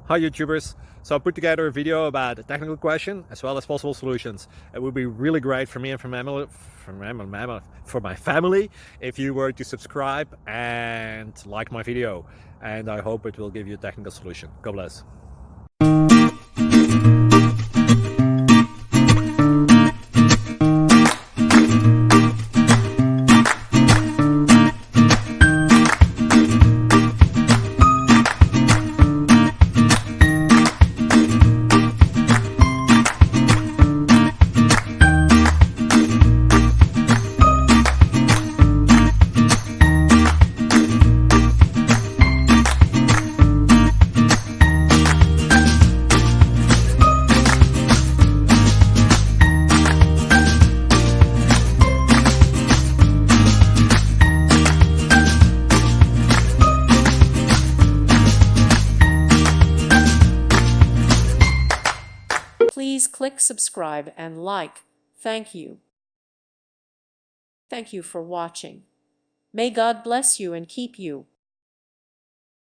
Hi YouTubers! So I put together a video about a technical question as well as possible solutions. It would be really great for me and for my family if you were to subscribe and like my video, and I hope it will give you a technical solution. God bless. Please click subscribe and like. Thank you. Thank you for watching. May God bless you and keep you.